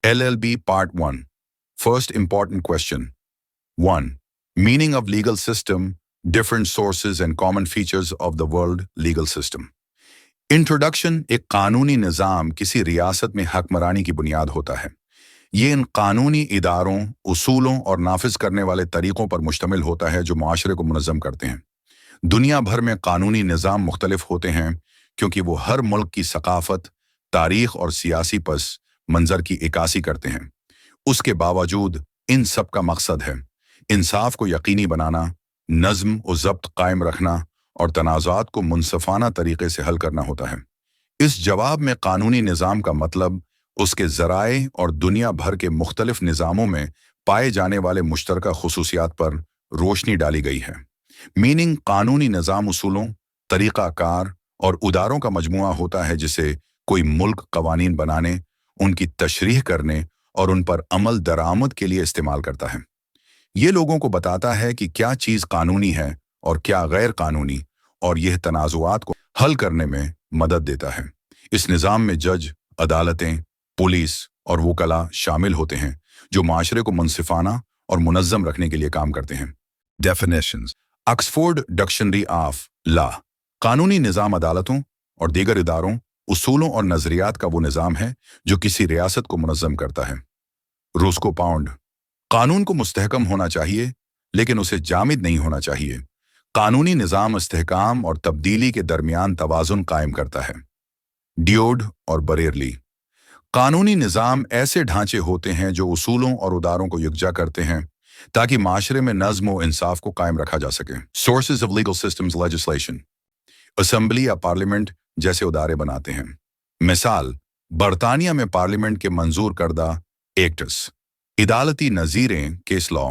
LLB Part 1. First important question. 1. Meaning of legal system, different sources and common features of the world legal system. Introduction. एक कानूनी निज़ाम किसी रियासत में हकमरानी की बुनियाद होता है। ये इन कानूनी इदारों, उसूलों और नाफिज करने वाले तरीक़ों पर मुश्तमिल होता है जो माशरे को मुनज़्ज़म करते हैं। दुनिया भर में कानूनी निज़ाम मुख्तलिफ होते हैं क्योंकि वो हर मुल्क की सकाफ़त, तारीख़ और सियासी पस मंज़र की इकासी करते हैं। उसके बावजूद इन सब का मकसद है इंसाफ को यकीनी बनाना, नज़्म व ज़ब्त कायम रखना और तनाज़ात को मुनसफ़ाना तरीक़े से हल करना होता है। इस जवाब में कानूनी निज़ाम का मतलब उसके ज़राए और दुनिया भर के मुख्तलिफ निज़ामों में पाए जाने वाले मुश्तरका खुसूसियात पर रोशनी डाली गई है। मीनिंग कानूनी निज़ाम उसूलों, तरीक़ाकार और उदारों का मजमुआ होता है जिसे कोई मुल्क कवानीन बनाने, उनकी तशरीह करने और उन पर अमल दरामद के लिए इस्तेमाल करता है। ये लोगों को बताता है कि क्या चीज़ कानूनी है और क्या गैर कानूनी, और यह तनाज़ुआत को हल करने में मदद देता है। इस निज़ाम में जज, अदालतें, पुलिस और वकला शामिल होते हैं जो माशरे को मुनसिफाना और मुनज़्ज़म रखने के लिए काम करते हैं। Definitions. Oxford dictionary of law. कानूनी निज़ाम अदालतों और दीगर इदारों, उसूलों और नज़रियात का वो निज़ाम है जो किसी रियासत को मुनज़्ज़म करता है। रूस्को पाउंड. कानून को मुस्तहकम होना चाहिए लेकिन उसे जामिद नहीं होना चाहिए। कानूनी निज़ाम इस्तेहकाम और तब्दीली के दरमियान तवाज़ुन कायम करता है। डियोड और बरेरली. कानूनी निज़ाम ऐसे ढांचे होते हैं जो उसूलों और उदारों को यकजा करते हैं ताकि माशरे में नज़्म व इंसाफ को कायम रखा जा सके। Sources of legal systems legislation. Assembly या पार्लियामेंट जैसे उदारे बनाते हैं। मिसाल, बरतानिया में पार्लियामेंट के मंजूर करदा एक्ट्स, अदालती नज़ीरें, केस लॉ,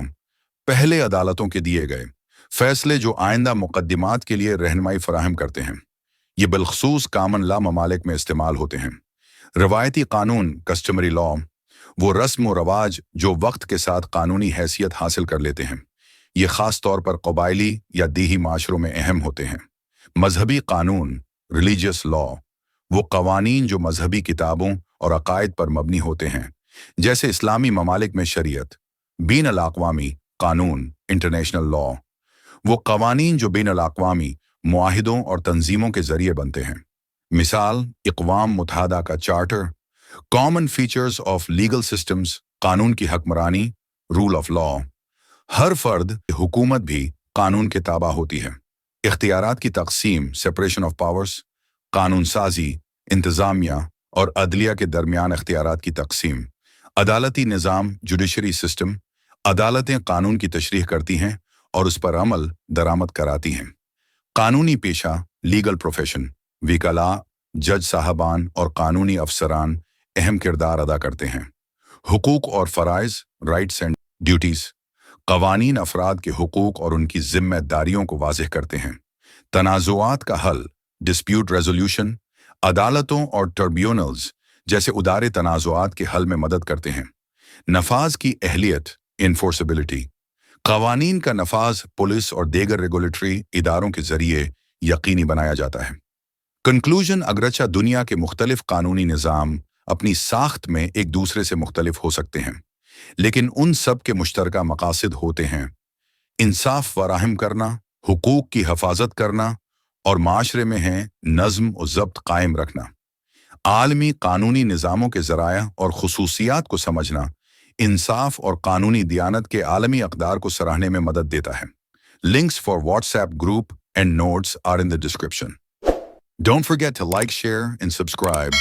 पहले अदालतों के दिए गए फैसले जो आइंदा मुकद्दमात के लिए रहनुमाई फराहम करते हैं। ये बिलखसूस कामन लॉ ममालिक में इस्तेमाल होते हैं। रवायती कानून, कस्टमरी लॉ, वो रस्म व रवाज जो वक्त के साथ कानूनी हैसियत हासिल कर लेते हैं। ये ख़ास तौर पर कबायली या दीही माशरों में अहम होते हैं। मजहबी कानून, रिलीजियस लॉ, वो कवानीन जो मजहबी किताबों और अकायद पर मबनी होते हैं, जैसे इस्लामी ममालिक में शरीयत। बीन अल-अक़वामी कानून, इंटरनेशनल लॉ, वो कवानीन जो बीन अल-अक़वामी मुआहिदों और तंजीमों के ज़रिए बनते हैं। मिसाल, इक़वाम मुत्तहदा का charter. Common features of legal systems, कानून की हकमरानी, रूल ऑफ लॉ। हर फर्द हुकूमत भी कानून के ताबा होती है। इख्तियारात की तक़सीम, सेपरेशन ऑफ पावर्स, कानून साजी, इंतज़ामिया और अदलिया के दरमियान इख्तियारात की तक़सीम। अदालती निज़ाम, जुडिशरी सिस्टम, अदालतें कानून की तशरीह करती हैं और उस पर अमल दरामद कराती हैं। कानूनी पेशा, लीगल प्रोफेशन, वकला, जज साहबान और कानूनी अफसरान अहम किरदार अदा करते हैं। हुकूक और फ़राइज़, राइट्स एंड ड्यूटीज़, कवानीन अफराद के हुकूक और उनकी ज़िम्मेदारियों को वाज़ेह करते हैं। तनाज़ुआत का हल, डिस्प्यूट रेजोल्यूशन, अदालतों और ट्रिब्यूनल्स जैसे उदारे तनाज़ुआत के हल में मदद करते हैं। नफाज की अहलियत, इन्फोर्सिबिलिटी, कवानीन का नफाज पुलिस और दीगर रेगुलेटरी इदारों के ज़रिए यकीनी बनाया जाता है। कंक्लूजन. अगरचा दुनिया के मुख्तलिफ कानूनी निज़ाम अपनी साख्त में एक दूसरे से मुख्तलिफ हो सकते हैं, लेकिन उन सब के मुश्तरका मकासद होते हैं इंसाफ फराहम करना, हुकूक की हफाजत करना और माशरे में है नज़्म व ज़ब्त कायम रखना। आलमी कानूनी निज़ामों के ज़राया और खुसूसियात को समझना इंसाफ और कानूनी दियानत के आलमी अक़दार को सराहने में मदद देता है। Links for WhatsApp group and notes are in the description. Don't forget to like, share, and subscribe.